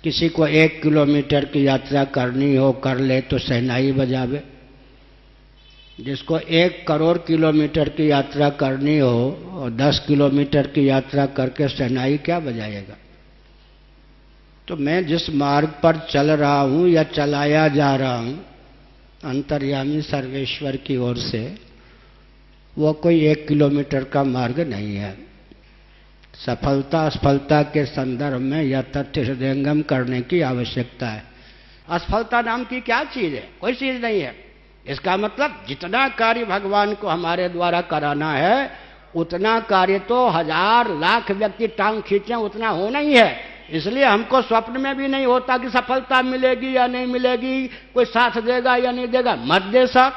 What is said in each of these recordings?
किसी को 1 किलोमीटर की यात्रा करनी हो कर ले तो शहनाई बजावे। जिसको 1 करोड़ किलोमीटर की यात्रा करनी हो और 10 किलोमीटर की यात्रा करके शहनाई क्या बजाएगा? तो मैं जिस मार्ग पर चल रहा हूं या चलाया जा रहा हूं अंतर्यामी सर्वेश्वर की ओर से, वो कोई 1 किलोमीटर का मार्ग नहीं है। सफलता असफलता के संदर्भ में यह तथ्य हृदयंगम करने की आवश्यकता है। असफलता नाम की क्या चीज है? कोई चीज नहीं है। इसका मतलब जितना कार्य भगवान को हमारे द्वारा कराना है उतना कार्य तो 1000 लाख व्यक्ति टांग खींचे उतना होना ही है। इसलिए हमको स्वप्न में भी नहीं होता कि सफलता मिलेगी या नहीं मिलेगी, कोई साथ देगा या नहीं देगा। मत दे साथ,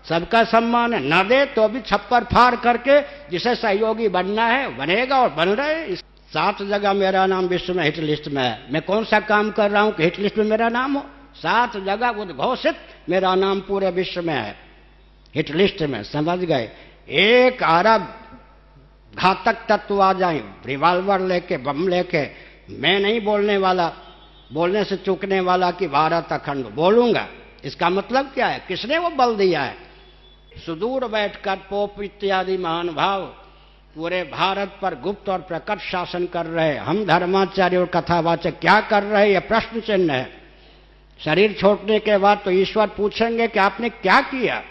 सबका सम्मान है। न दे तो भी छप्पर फाड़ करके जिसे सहयोगी बनना है बनेगा और बन रहे। 7 जगह मेरा नाम विश्व में हिट लिस्ट में है। मैं कौन सा काम कर रहा हूं कि हिट लिस्ट में मेरा नाम हो? 7 जगह उद्घोषित मेरा नाम पूरे विश्व में है, हिट लिस्ट में। समझ गए? 1 अरब घातक तत्व आ जाए रिवॉल्वर लेके, बम लेके, मैं नहीं बोलने वाला, बोलने से चूकने वाला कि भारत अखंड बोलूंगा। इसका मतलब क्या है? किसने वो बल दिया है? सुदूर बैठकर पोप इत्यादि महान भाव पूरे भारत पर गुप्त और प्रकट शासन कर रहे। हम धर्माचार्य और कथावाचक क्या कर रहे? यह प्रश्न चिन्ह है। शरीर छोड़ने के बाद तो ईश्वर पूछेंगे कि आपने क्या किया,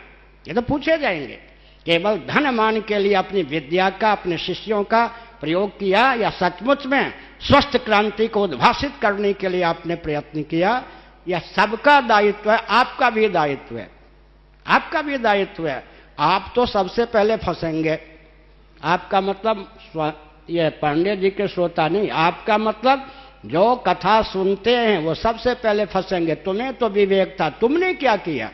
ये तो पूछे जाएंगे। केवल धन मान के लिए अपनी विद्या का, अपने शिष्यों का प्रयोग किया या सचमुच में स्वस्थ क्रांति को उद्भासित करने के लिए आपने प्रयत्न किया? यह सबका दायित्व है, आपका भी दायित्व है, आपका भी दायित्व है। आप तो सबसे पहले फंसेंगे। आपका मतलब ये पांडे जी के श्रोता नहीं, आपका मतलब जो कथा सुनते हैं वो सबसे पहले फंसेंगे। तुम्हें तो विवेक था, तुमने क्या किया?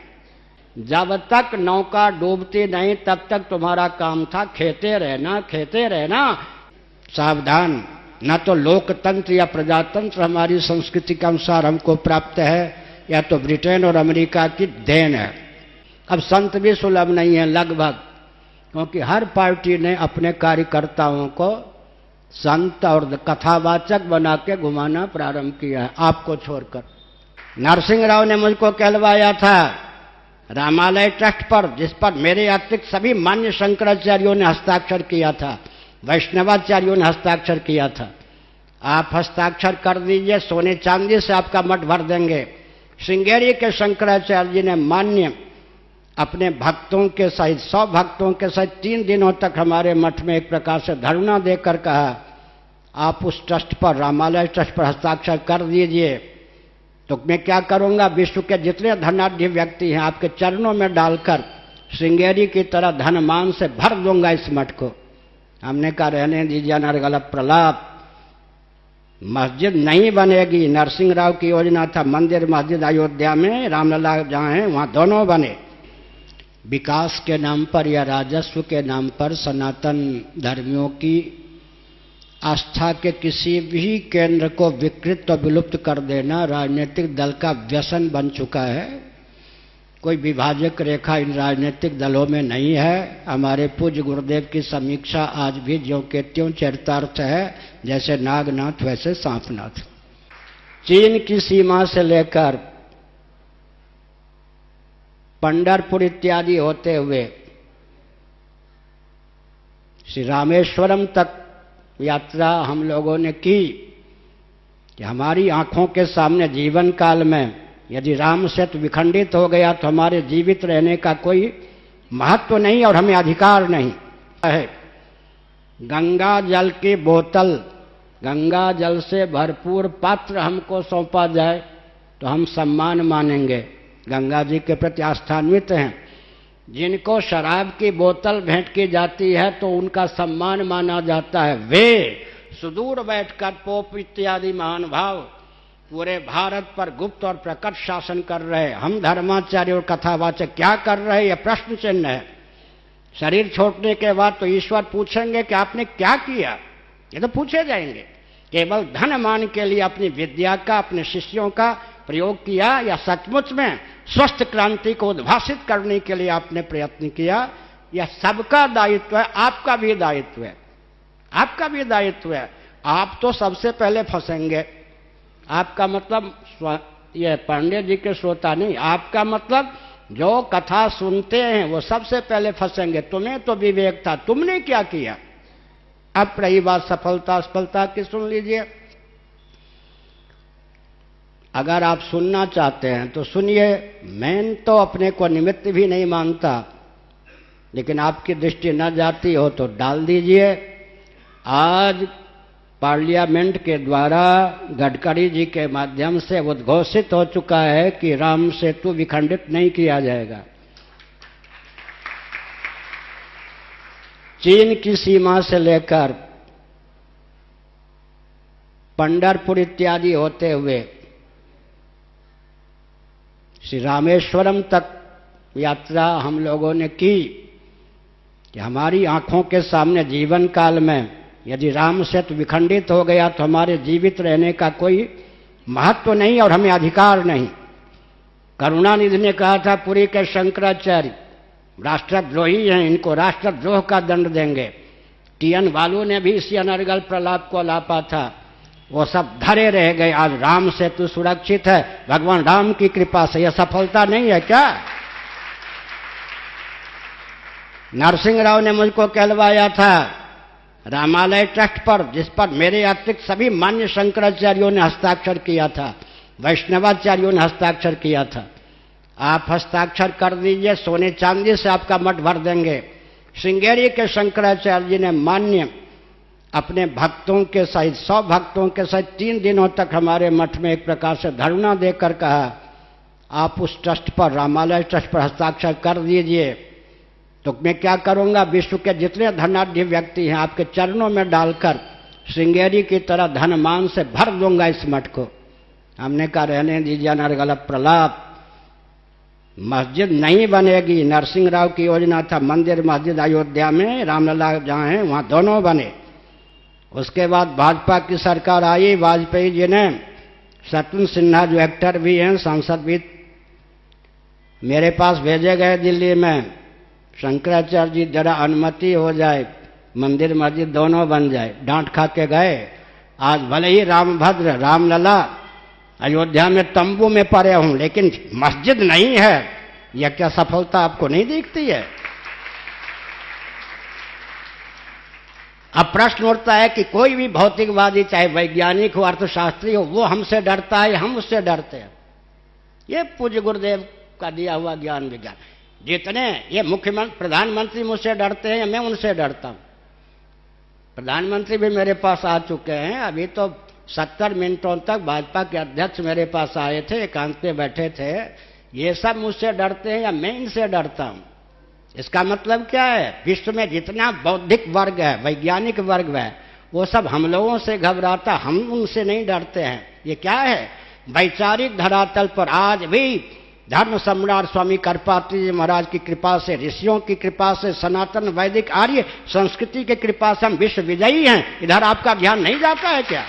जब तक नौका डूबती नहीं तब तक तुम्हारा काम था खेते रहना, खेते रहना। सावधान, न तो लोकतंत्र या प्रजातंत्र हमारी संस्कृति के अनुसार हमको प्राप्त है, या तो ब्रिटेन और अमेरिका की देन है। अब संत भी सुलभ नहीं है लगभग, क्योंकि हर पार्टी ने अपने कार्यकर्ताओं को संत और कथावाचक बना के घुमाना प्रारंभ किया है, आपको छोड़कर। नरसिंह राव ने मुझको कहलवाया था रामालय ट्रस्ट पर, जिस पर मेरे अतिरिक्त सभी मान्य शंकराचार्यों ने हस्ताक्षर किया था, वैष्णवाचार्यों ने हस्ताक्षर किया था। आप हस्ताक्षर कर दीजिए, सोने चांदी से आपका मठ भर देंगे। श्रृंगेरी के शंकराचार्य जी ने मान्य अपने भक्तों के सहित 100 भक्तों के सहित 3 दिनों तक हमारे मठ में एक प्रकार से धरना देकर कहा आप उस ट्रस्ट पर, रामालय ट्रस्ट पर हस्ताक्षर कर दीजिए। तो मैं क्या करूंगा, विश्व के जितने धनाढ्य व्यक्ति हैं आपके चरणों में डालकर श्रृंगेरी की तरह धनमान से भर दूंगा इस मठ को। हमने कहा रहने दीजिए अनर्गल प्रलाप, मस्जिद नहीं बनेगी। नरसिंह राव की योजना था मंदिर मस्जिद अयोध्या में, रामलला जहां है वहां दोनों बने। विकास के नाम पर या राजस्व के नाम पर सनातन धर्मियों की आस्था के किसी भी केंद्र को विकृत और विलुप्त कर देना राजनीतिक दल का व्यसन बन चुका है। कोई विभाजक रेखा इन राजनीतिक दलों में नहीं है। हमारे पूज्य गुरुदेव की समीक्षा आज भी ज्यों के त्यों चरितार्थ है, जैसे नागनाथ वैसे सांपनाथ। चीन की सीमा से लेकर पंढरपुर इत्यादि होते हुए श्री रामेश्वरम तक यात्रा हम लोगों ने की कि हमारी आंखों के सामने जीवन काल में यदि राम सेतु विखंडित हो गया तो हमारे जीवित रहने का कोई महत्व नहीं और हमें अधिकार नहीं है। गंगा जल की बोतल, गंगा जल से भरपूर पात्र हमको सौंपा जाए तो हम सम्मान मानेंगे, गंगा जी के प्रति आस्थान्वित हैं। जिनको शराब की बोतल भेंट की जाती है तो उनका सम्मान माना जाता है। वे सुदूर बैठकर पोप इत्यादि महान भाव पूरे भारत पर गुप्त और प्रकट शासन कर रहे। हम धर्माचार्य और कथावाचक क्या कर रहे? यह प्रश्न चिन्ह है। शरीर छोड़ने के बाद तो ईश्वर पूछेंगे कि आपने क्या किया, ये तो पूछे जाएंगे। केवल धन मान के लिए अपनी विद्या का, अपने शिष्यों का प्रयोग किया या सचमुच में स्वस्थ क्रांति को उद्भासित करने के लिए आपने प्रयत्न किया? यह सबका दायित्व है, आपका भी दायित्व है, आपका भी दायित्व है। आप तो सबसे पहले फंसेंगे। आपका मतलब ये पांडे जी के श्रोता नहीं, आपका मतलब जो कथा सुनते हैं वो सबसे पहले फंसेंगे। तुम्हें तो विवेक था, तुमने क्या किया। अब रही बात सफलता असफलता की, सुन लीजिए। अगर आप सुनना चाहते हैं तो सुनिए। मैं तो अपने को निमित्त भी नहीं मानता, लेकिन आपकी दृष्टि न जाती हो तो डाल दीजिए। आज पार्लियामेंट के द्वारा गडकरी जी के माध्यम से उद्घोषित हो चुका है कि राम सेतु विखंडित नहीं किया जाएगा। चीन की सीमा से लेकर पंढरपुर इत्यादि होते हुए श्री रामेश्वरम तक यात्रा हम लोगों ने की कि हमारी आंखों के सामने जीवन काल में यदि राम सेतु विखंडित हो गया तो हमारे जीवित रहने का कोई महत्व नहीं और हमें अधिकार नहीं। करुणानिधि ने कहा था पुरी के शंकराचार्य राष्ट्रद्रोही हैं, इनको राष्ट्रद्रोह का दंड देंगे। टीएन बालू ने भी इसी अनर्गल प्रलाप को लापा था, वो सब धरे रह गए। आज राम सेतु सुरक्षित है भगवान राम की कृपा से। यह सफलता नहीं है क्या? नरसिंह राव ने मुझको कहलवाया था रामालय ट्रस्ट पर, जिस पर मेरे अतिरिक्त सभी मान्य शंकराचार्यों ने हस्ताक्षर किया था, वैष्णवाचार्यों ने हस्ताक्षर किया था। आप हस्ताक्षर कर दीजिए, सोने चांदी से आपका मठ भर देंगे। श्रृंगेरी के शंकराचार्य जी ने मान्य अपने भक्तों के सहित 100 भक्तों के सहित 3 दिनों तक हमारे मठ में एक प्रकार से धरना देकर कहा आप उस ट्रस्ट पर, रामालय ट्रस्ट पर हस्ताक्षर कर दीजिए। तो मैं क्या करूंगा, विश्व के जितने धनाढ्य व्यक्ति हैं आपके चरणों में डालकर श्रृंगेरी की तरह धनमान से भर दूंगा इस मठ को। हमने कहा रहने दीजिए अनर्गल प्रलाप, मस्जिद नहीं बनेगी। नरसिंह राव की योजना था मंदिर मस्जिद अयोध्या में, रामलला जहाँ हैं वहाँ दोनों बने। उसके बाद भाजपा की सरकार आई, वाजपेयी जी ने, शत्रुघ्न सिन्हा जो एक्टर भी हैं, सांसद भी मेरे पास भेजे गए दिल्ली में, शंकराचार्य जी जरा अनुमति हो जाए मंदिर मस्जिद दोनों बन जाए। डांट खा के गए। आज भले ही रामभद्र रामलला अयोध्या में तंबू में पड़े हूं, लेकिन मस्जिद नहीं है। यह क्या सफलता आपको नहीं दिखती है? अब प्रश्न उठता है कि कोई भी भौतिकवादी, चाहे वैज्ञानिक हो अर्थशास्त्री हो, वो हमसे डरता है, हम उससे डरते हैं। ये पूज्य गुरुदेव का दिया हुआ ज्ञान विज्ञान। जितने ये मुख्यमंत्री प्रधानमंत्री मुझसे डरते हैं, मैं उनसे डरता हूं। प्रधानमंत्री भी मेरे पास आ चुके हैं। अभी तो 70 मिनटों तक भाजपा के अध्यक्ष मेरे पास आए थे, एकांत पे बैठे थे। ये सब मुझसे डरते हैं या मैं इनसे डरता हूं? इसका मतलब क्या है? विश्व में जितना बौद्धिक वर्ग है, वैज्ञानिक वर्ग है, वो सब हम लोगों से घबराता, हम उनसे नहीं डरते हैं। ये क्या है? वैचारिक धरातल पर आज भी धर्म सम्राट स्वामी करपात्री जी महाराज की कृपा से, ऋषियों की कृपा से, सनातन वैदिक आर्य संस्कृति की कृपा से हम विश्व विजयी हैं। इधर आपका ध्यान नहीं जाता है क्या?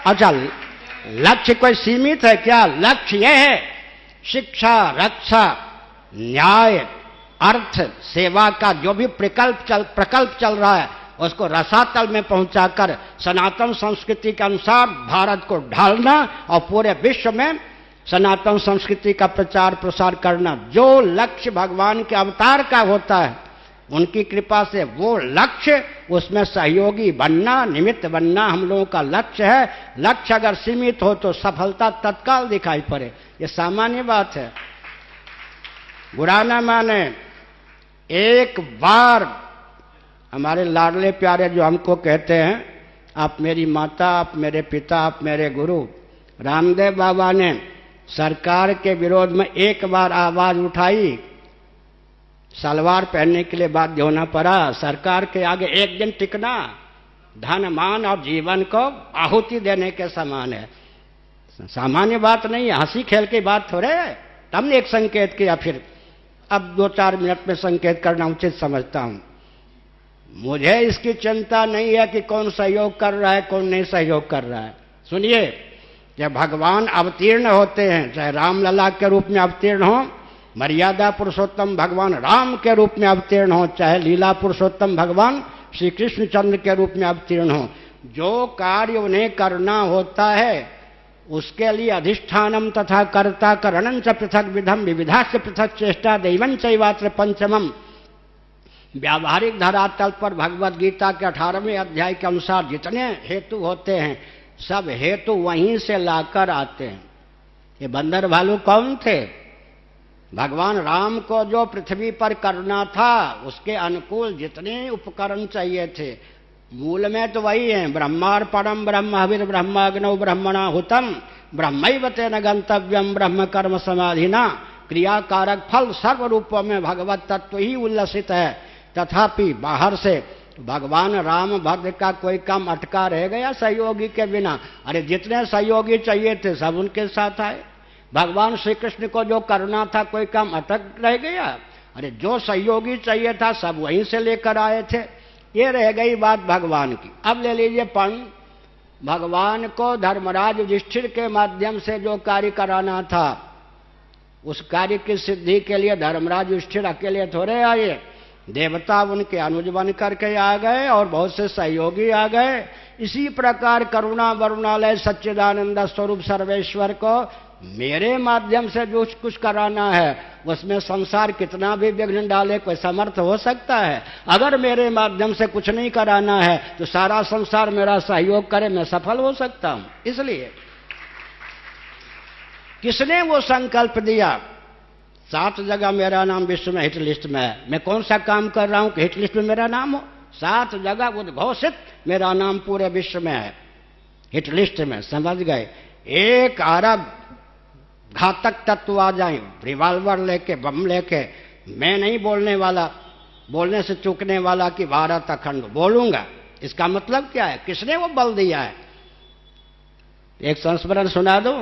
अच्छा, लक्ष्य कोई सीमित है क्या? लक्ष्य यह है शिक्षा, रक्षा, न्याय, अर्थ, सेवा का जो भी प्रकल्प चल रहा है उसको रसातल में पहुंचाकर सनातन संस्कृति के अनुसार भारत को ढालना और पूरे विश्व में सनातन संस्कृति का प्रचार प्रसार करना। जो लक्ष्य भगवान के अवतार का होता है, उनकी कृपा से वो लक्ष्य, उसमें सहयोगी बनना, निमित्त बनना हम लोगों का लक्ष्य है। लक्ष्य अगर सीमित हो तो सफलता तत्काल दिखाई पड़े, ये सामान्य बात है। बुरा ना माने, एक बार हमारे लाडले प्यारे जो हमको कहते हैं आप मेरी माता, आप मेरे पिता, आप मेरे गुरु, रामदेव बाबा ने सरकार के विरोध में एक बार आवाज उठाई, सलवार पहनने के लिए बाध्य होना पड़ा। सरकार के आगे एक दिन टिकना धन मान और जीवन को आहुति देने के समान है। सामान्य बात नहीं है, हंसी खेल की बात थोड़े है। तब ने एक संकेत किया, फिर अब 2-4 मिनट में संकेत करना उचित समझता हूं। मुझे इसकी चिंता नहीं है कि कौन सहयोग कर रहा है, कौन नहीं सहयोग कर रहा है। सुनिए, जब भगवान अवतीर्ण होते हैं, चाहे रामलला के रूप में अवतीर्ण हो, मर्यादा पुरुषोत्तम भगवान राम के रूप में अवतीर्ण हो, चाहे लीला पुरुषोत्तम भगवान श्री कृष्णचंद्र के रूप में अवतीर्ण हो, जो कार्य उन्हें करना होता है उसके लिए अधिष्ठानम तथा कर्ता करणं च पृथक विधम विविधाश्च पृथक चेष्टा दैवं चैवात्र पंचमम। व्यावहारिक धरातल पर भगवद गीता के 18वें अध्याय के अनुसार जितने हेतु होते हैं सब हेतु वहीं से लाकर आते हैं। ये बंदर भालू कौन थे? भगवान राम को जो पृथ्वी पर करना था उसके अनुकूल जितने उपकरण चाहिए थे मूल में तो वही है। ब्रह्मार्पणम ब्रह्म हविर ब्रह्माग्नौ ब्रह्मणाहुतम ब्रह्मैव तेन गंतव्यम ब्रह्म कर्म समाधिना। क्रियाकारक फल सर्व रूपों में भगवत तत्व ही उल्लसित है। तथापि बाहर से भगवान राम भद्र का कोई काम अटका रह गया सहयोगी के बिना? अरे जितने सहयोगी चाहिए थे सब उनके साथ आए। भगवान श्री कृष्ण को जो करना था कोई काम अटक रह गया? अरे जो सहयोगी चाहिए था सब वहीं से लेकर आए थे। ये रह गई बात भगवान की। अब ले लीजिए पंड, भगवान को धर्मराज युधिष्ठिर के माध्यम से जो कार्य कराना था उस कार्य की सिद्धि के लिए धर्मराज युधिष्ठिर अकेले थोड़े आए, देवता उनके अनुज बन करके आ गए और बहुत से सहयोगी आ गए। इसी प्रकार करुणा वरुणालय सच्चिदानंद स्वरूप सर्वेश्वर को मेरे माध्यम से जो कुछ कराना है उसमें संसार कितना भी विघ्न डाले कोई समर्थ हो सकता है? अगर मेरे माध्यम से कुछ नहीं कराना है तो सारा संसार मेरा सहयोग करे, मैं सफल हो सकता हूं। इसलिए किसने वो संकल्प दिया? 7 जगह मेरा नाम विश्व में हिट लिस्ट में है। मैं कौन सा काम कर रहा हूं कि हिट लिस्ट में मेरा नाम हो? 7 जगह उद्घोषित मेरा नाम पूरे विश्व में है हिट लिस्ट में। समझ गए? 1 अरब घातक तत्व आ जाए रिवॉल्वर लेके बम लेके, मैं नहीं बोलने वाला, बोलने से चूकने वाला कि भारत अखंड बोलूंगा। इसका मतलब क्या है? किसने वो बल दिया है? एक संस्मरण सुना दूं।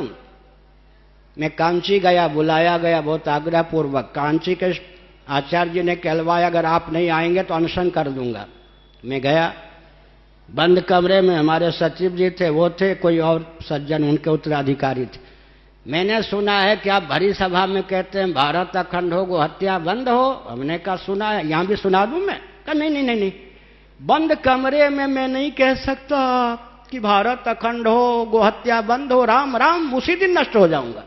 मैं कांची गया, बुलाया गया बहुत आग्रह पूर्वक। कांची के आचार्य जी ने कहलवाया अगर आप नहीं आएंगे तो अनशन कर दूंगा। मैं गया, बंद कमरे में हमारे सचिव जी थे, वो थे, कोई और सज्जन उनके उत्तराधिकारी थे। मैंने सुना है कि आप भरी सभा में कहते हैं भारत अखंड हो, गो हत्या बंद हो। हमने कहा सुना है, यहां भी सुना दूं मैं? कहा नहीं नहीं नहीं नहीं, बंद कमरे में मैं नहीं कह सकता कि भारत अखंड हो, गो हत्या बंद हो, राम राम, उसी दिन नष्ट हो जाऊंगा।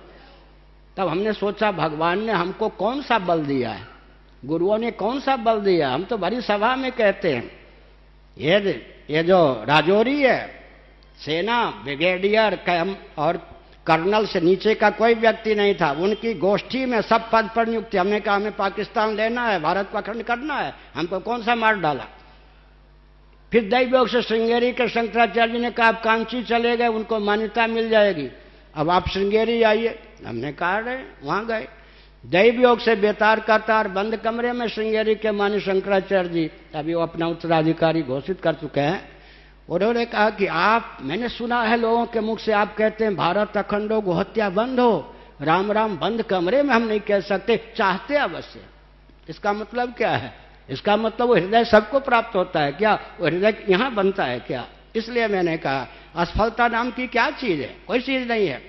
तब हमने सोचा भगवान ने हमको कौन सा बल दिया है, गुरुओं ने कौन सा बल दिया? हम तो भरी सभा में कहते हैं। ये जो राजौरी है, सेना ब्रिगेडियर और कर्नल से नीचे का कोई व्यक्ति नहीं था, उनकी गोष्ठी में सब पद पर नियुक्त। हमने कहा हमें पाकिस्तान लेना है, भारत को अखंड करना है, हमको कौन सा मार डाला? फिर दैवयोग से श्रृंगेरी के शंकराचार्य ने कहा आप कांची चले गए, उनको मान्यता मिल जाएगी, अब आप श्रृंगेरी आइए। हमने कहा रहे, वहां गए। दैवयोग से बेतार कतार बंद कमरे में श्रृंगेरी के मानी शंकराचार्य जी, अभी वो अपना उत्तराधिकारी घोषित कर चुके हैं। उन्होंने कहा कि आप, मैंने सुना है लोगों के मुख से आप कहते हैं भारत अखंड हो, गोहत्या बंद हो, राम राम, बंद कमरे में हम नहीं कह सकते, चाहते अवश्य। इसका मतलब क्या है? इसका मतलब वो हृदय सबको प्राप्त होता है क्या? वो हृदय यहां बनता है क्या? इसलिए मैंने कहा असफलता नाम की क्या चीज है? कोई चीज नहीं है।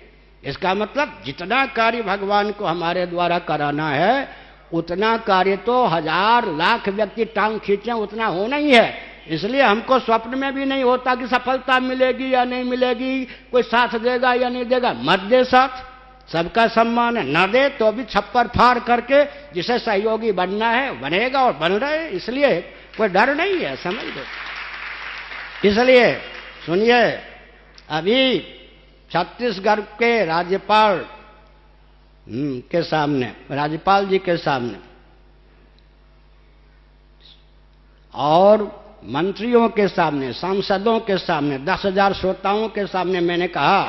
इसका मतलब जितना कार्य भगवान को हमारे द्वारा कराना है उतना कार्य तो 1000 लाख व्यक्ति टांग खींचे उतना होना ही है। इसलिए हमको स्वप्न में भी नहीं होता कि सफलता मिलेगी या नहीं मिलेगी, कोई साथ देगा या नहीं देगा। मत दे साथ, सबका सम्मान है। न दे तो भी छप्पर फाड़ करके जिसे सहयोगी बनना है बनेगा और बन रहे, इसलिए कोई डर नहीं है, समझ लो। इसलिए सुनिए, अभी छत्तीसगढ़ के राज्यपाल के सामने, राज्यपाल जी के सामने और मंत्रियों के सामने, सांसदों के सामने, 10,000 श्रोताओं के सामने मैंने कहा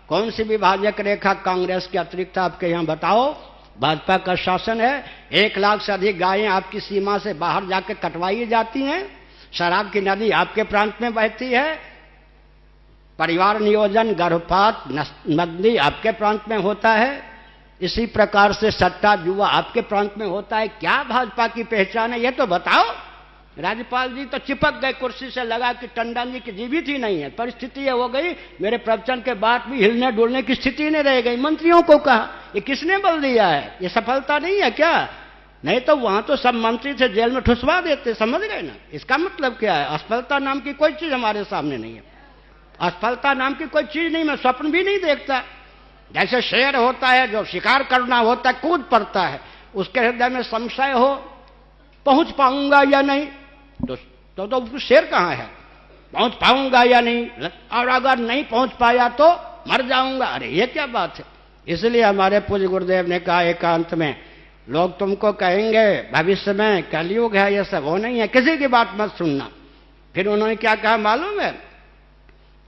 कौन सी विभाजक रेखा कांग्रेस के अतिरिक्त आपके यहां बताओ? भाजपा का शासन है, 1 लाख से अधिक गायें आपकी सीमा से बाहर जाकर कटवाई जाती हैं, शराब की नदी आपके प्रांत में बहती है, परिवार नियोजन गर्भपात नकदी आपके प्रांत में होता है, इसी प्रकार से सट्टा जुआ आपके प्रांत में होता है। क्या भाजपा की पहचान है ये तो बताओ। राज्यपाल जी तो चिपक गए कुर्सी से लगा कि टंडन जी की जीवित ही नहीं है। परिस्थिति ये हो गई, मेरे प्रवचन के बाद भी हिलने डुलने की स्थिति नहीं रह गई। मंत्रियों को कहा ये किसने बल दिया है? ये सफलता नहीं है क्या? नहीं तो वहां तो सब मंत्री थे जेल में ठुसवा देते, समझ गए ना? इसका मतलब क्या है? असफलता नाम की कोई चीज हमारे सामने नहीं है। असफलता नाम की कोई चीज नहीं, मैं स्वप्न भी नहीं देखता। जैसे शेर होता है, जो शिकार करना होता है, कूद पड़ता है, उसके हृदय में संशय हो पहुंच पाऊंगा या नहीं, तो शेर कहां है, पहुंच पाऊंगा या नहीं, और अगर नहीं पहुंच पाया तो मर जाऊंगा। अरे ये क्या बात है। इसलिए हमारे पूज्य गुरुदेव ने कहा एकांत में, लोग तुमको कहेंगे भविष्य में कलयुग है, ये सब वो नहीं है, किसी की बात मत सुनना। फिर उन्होंने क्या कहा मालूम है,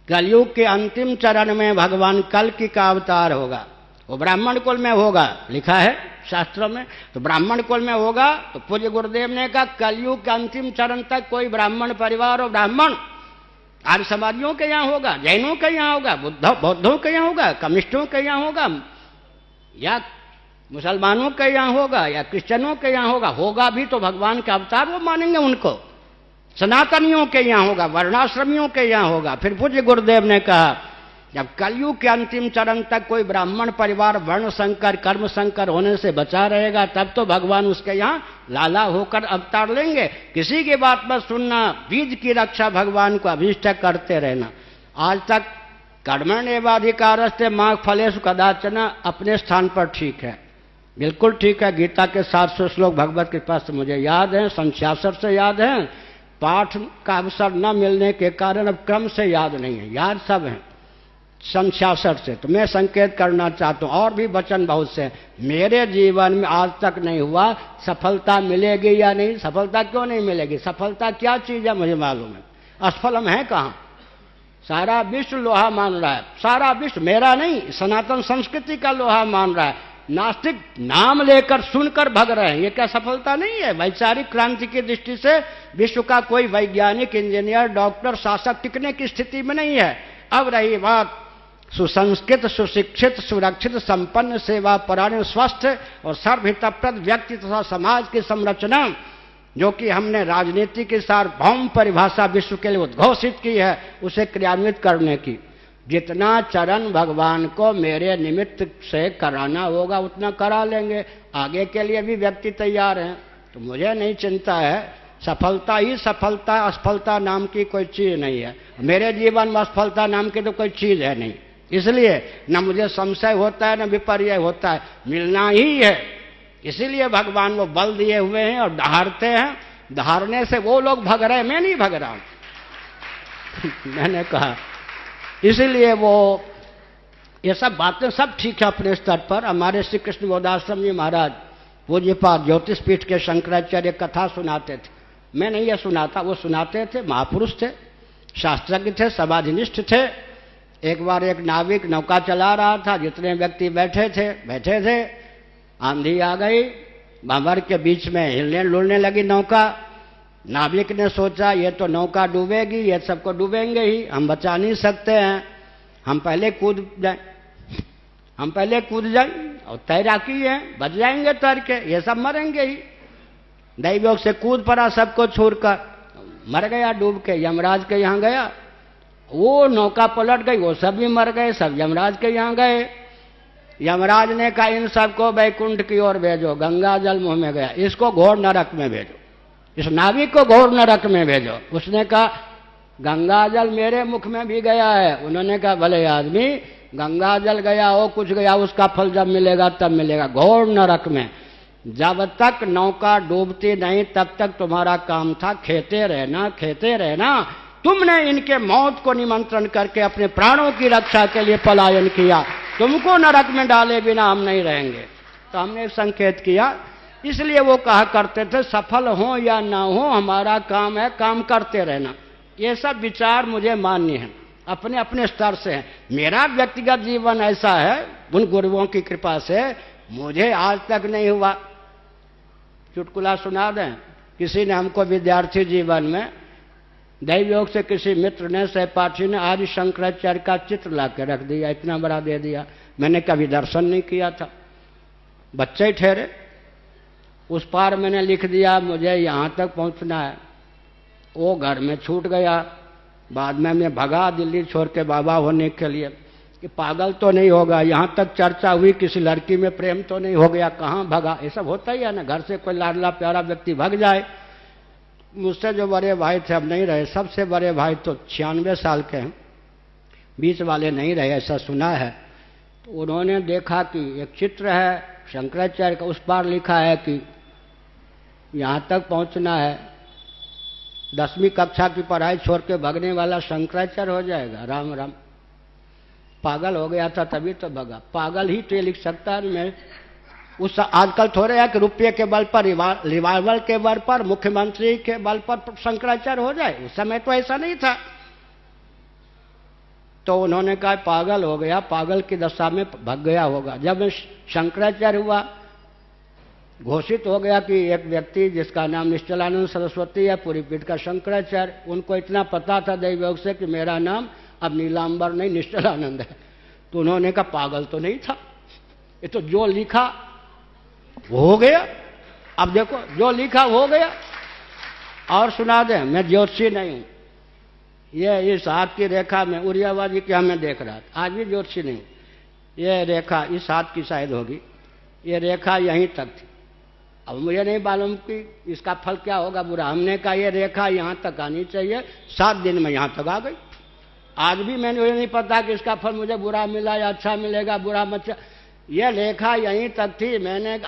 कलयुग के अंतिम चरण में भगवान कल्कि का अवतार होगा, वो ब्राह्मण कुल में होगा, लिखा है शास्त्रों में। तो ब्राह्मण कुल में होगा, तो पूज्य गुरुदेव ने कहा कलयुग के अंतिम चरण तक कोई ब्राह्मण परिवार और ब्राह्मण आर्य समाजियों के यहाँ होगा, जैनों के यहाँ होगा, बौद्धों के यहाँ होगा, कम्युनिस्टों के यहाँ होगा, या मुसलमानों के यहाँ होगा, या क्रिश्चियनों के यहाँ होगा। होगा भी तो भगवान के अवतार वो मानेंगे उनको। सनातनियों के यहाँ होगा, वर्णाश्रमियों के यहाँ होगा। फिर पूज्य गुरुदेव ने कहा जब कलयुग के अंतिम चरण तक कोई ब्राह्मण परिवार वर्ण संकर कर्म संकर होने से बचा रहेगा, तब तो भगवान उसके यहाँ लाला होकर अवतार लेंगे। किसी की बात मत सुनना, बीज की रक्षा भगवान को अभीष्ट करते रहना। आज तक कर्मण्येवाधिकारस्ते मा फलेषु कदाचन अपने स्थान पर ठीक है, बिल्कुल ठीक है। गीता के 700 श्लोक भगवत कृपा से मुझे याद है, संख्यासर से याद है, पाठ का अवसर न मिलने के कारण अब क्रम से याद नहीं है, याद सब है संख्यासर से। तो मैं संकेत करना चाहता हूं, और भी वचन बहुत से। मेरे जीवन में आज तक नहीं हुआ, सफलता मिलेगी या नहीं, सफलता क्यों नहीं मिलेगी, सफलता क्या चीज है मुझे मालूम है। असफल हम है कहां, सारा विश्व लोहा मान रहा है, सारा विश्व मेरा नहीं सनातन संस्कृति का लोहा मान रहा है। नास्तिक नाम लेकर सुनकर भग रहे हैं, ये क्या सफलता नहीं है। वैचारिक क्रांति की दृष्टि से विश्व का कोई वैज्ञानिक, इंजीनियर, डॉक्टर, शासक टिकने की स्थिति में नहीं है। अब रही बात सुसंस्कृत, सुशिक्षित, सुरक्षित, संपन्न, सेवा परायण, स्वस्थ और सर्वहितप्रद व्यक्ति तथा समाज की संरचना, जो कि हमने राजनीति की सार्वभौम परिभाषा विश्व के लिए उद्घोषित की है, उसे क्रियान्वित करने की जितना चरण भगवान को मेरे निमित्त से कराना होगा उतना करा लेंगे। आगे के लिए भी व्यक्ति तैयार हैं, तो मुझे नहीं चिंता है। सफलता ही सफलता, असफलता नाम की कोई चीज नहीं है। मेरे जीवन में असफलता नाम की तो कोई चीज है नहीं, इसलिए न मुझे संशय होता है न विपर्य होता है, मिलना ही है। इसीलिए भगवान वो बल दिए हुए हैं और दहाड़ते हैं, दहाड़ने से वो लोग भग रहे, मैं नहीं भग रहा हूं मैंने कहा इसलिए वो ये सब बातें सब ठीक है अपने स्तर पर। हमारे श्री कृष्ण बोधाश्रम जी महाराज पूज्यपाद ज्योतिष पीठ के शंकराचार्य कथा सुनाते थे। मैं नहीं ये सुनाता, वो सुनाते थे, महापुरुष थे, शास्त्रज्ञ थे, समाधिनिष्ठ थे। एक बार एक नाविक नौका चला रहा था, जितने व्यक्ति बैठे थे, आंधी आ गई, भंवर के बीच में हिलने डुलने लगी नौका। नाविक ने सोचा ये तो नौका डूबेगी, ये सबको डूबेंगे ही, हम बचा नहीं सकते हैं, हम पहले कूद जाएं और तैराकी है, बच जाएंगे तैर के, ये सब मरेंगे ही। दैवयोग से कूद पड़ा सबको छोड़कर, मर गया डूब के। यमराज के यहाँ गया, वो नौका पलट गई, वो सब भी मर गए, सब यमराज के यहाँ गए। यमराज ने कहा इन सबको बैकुंठ की ओर भेजो, गंगा जल मुंह में गया, इसको घोर नरक में भेजो, इस नाविक को घोर नरक में भेजो। उसने कहा गंगा जल मेरे मुख में भी गया है। उन्होंने कहा भले आदमी, गंगा जल गया हो कुछ गया, उसका फल जब मिलेगा तब मिलेगा, घोर नरक में। जब तक नौका डूबती नहीं तब तक तुम्हारा काम था खेते रहना। तुमने इनके मौत को निमंत्रण करके अपने प्राणों की रक्षा के लिए पलायन किया, तुमको नरक में डाले बिना हम नहीं रहेंगे। तो हमने संकेत किया। इसलिए वो कहा करते थे सफल हो या ना हो हमारा काम है काम करते रहना। ये सब विचार मुझे मान्य है, अपने अपने स्तर से है। मेरा व्यक्तिगत जीवन ऐसा है, उन गुरुओं की कृपा से मुझे आज तक नहीं हुआ। चुटकुला सुना दें, किसी ने हमको विद्यार्थी जीवन में दैवयोग से किसी मित्र ने, सहपाठी ने आदि शंकराचार्य का चित्र ला के रख दिया, इतना बड़ा दे दिया। मैंने कभी दर्शन नहीं किया था, बच्चे ही ठहरे। उस पार मैंने लिख दिया मुझे यहाँ तक पहुँचना है, वो घर में छूट गया। बाद में मैं भगा दिल्ली छोड़ के बाबा होने के लिए कि पागल तो नहीं होगा, यहाँ तक चर्चा हुई किसी लड़की में प्रेम तो नहीं हो गया, कहाँ भगा। ये सब होता ही है ना, घर से कोई लाडला प्यारा व्यक्ति भग जाए। मुझसे जो बड़े भाई थे अब नहीं रहे, सबसे बड़े भाई तो 96 साल के हैं, बीच वाले नहीं रहे, ऐसा सुना है। तो उन्होंने देखा कि एक चित्र है शंकराचार्य का, उस पर लिखा है कि यहाँ तक पहुँचना है, 10वीं कक्षा की पढ़ाई छोड़ के भागने वाला शंकराचार्य हो जाएगा। राम राम, पागल हो गया था तभी तो भगा। पागल ही तो ये लिख सकता है। मैं उस आजकल थोड़े है कि रुपये के बल पर, रिवाल्वर के बल पर, मुख्यमंत्री के बल पर शंकराचार्य हो जाए। उस समय तो ऐसा नहीं था। तो उन्होंने कहा पागल हो गया, पागल की दशा में भग गया होगा। जब शंकराचार्य हुआ, घोषित हो गया कि एक व्यक्ति जिसका नाम निश्चलानंद सरस्वती है, पूरी पीठ का शंकराचार्य, उनको इतना पता था दैवयोग से कि मेरा नाम अब नीलांबर नहीं निश्चलानंद है। तो उन्होंने कहा पागल तो नहीं था, ये तो जो लिखा वो हो गया। अब देखो जो लिखा वो हो गया। और सुना दें, मैं ज्योतिषी नहीं हूं। ये इस हाथ की रेखा में उरियाबाजी क्या मैं देख रहा था, आज भी ज्योतिषी नहीं। ये रेखा इस हाथ की शायद होगी, ये रेखा यहीं तक थी। अब मुझे नहीं मालूम कि इसका फल क्या होगा बुरा। हमने कहा ये रेखा यहाँ तक आनी चाहिए, 7 दिन में यहाँ तक आ गई। आज भी मुझे नहीं पता कि इसका फल मुझे बुरा मिला या अच्छा मिलेगा, बुरा मत। यह रेखा यहीं तक थी, मैंने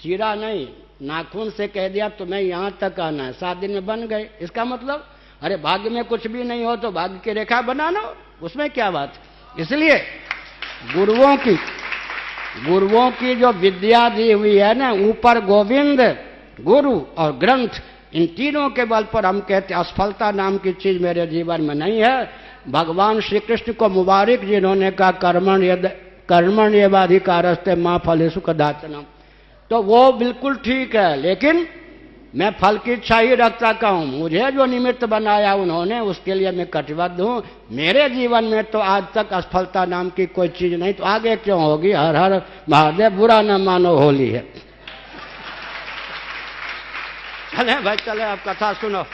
चीरा नहीं, नाखून से कह दिया तुम्हें यहाँ तक आना है, 7 दिन में बन गए। इसका मतलब अरे भाग्य में कुछ भी नहीं हो तो भाग्य की रेखा बनाना, उसमें क्या बात। इसलिए गुरुओं की जो विद्या दी हुई है ना, ऊपर गोविंद, गुरु और ग्रंथ, इन तीनों के बल पर हम कहते असफलता नाम की चीज मेरे जीवन में नहीं है। भगवान श्री कृष्ण को मुबारक जिन्होंने कहा कर्मण एवाधिकारस्ते मां फलेषु कदाचन, तो वो बिल्कुल ठीक है। लेकिन मैं फल की इच्छा ही रखता का हूं। मुझे जो निमित्त बनाया उन्होंने, उसके लिए मैं कटिबद्ध हूं। मेरे जीवन में तो आज तक असफलता नाम की कोई चीज नहीं, तो आगे क्यों होगी। हर हर महादेव, बुरा न मानो होली है। चले भाई चले, अब कथा सुनो।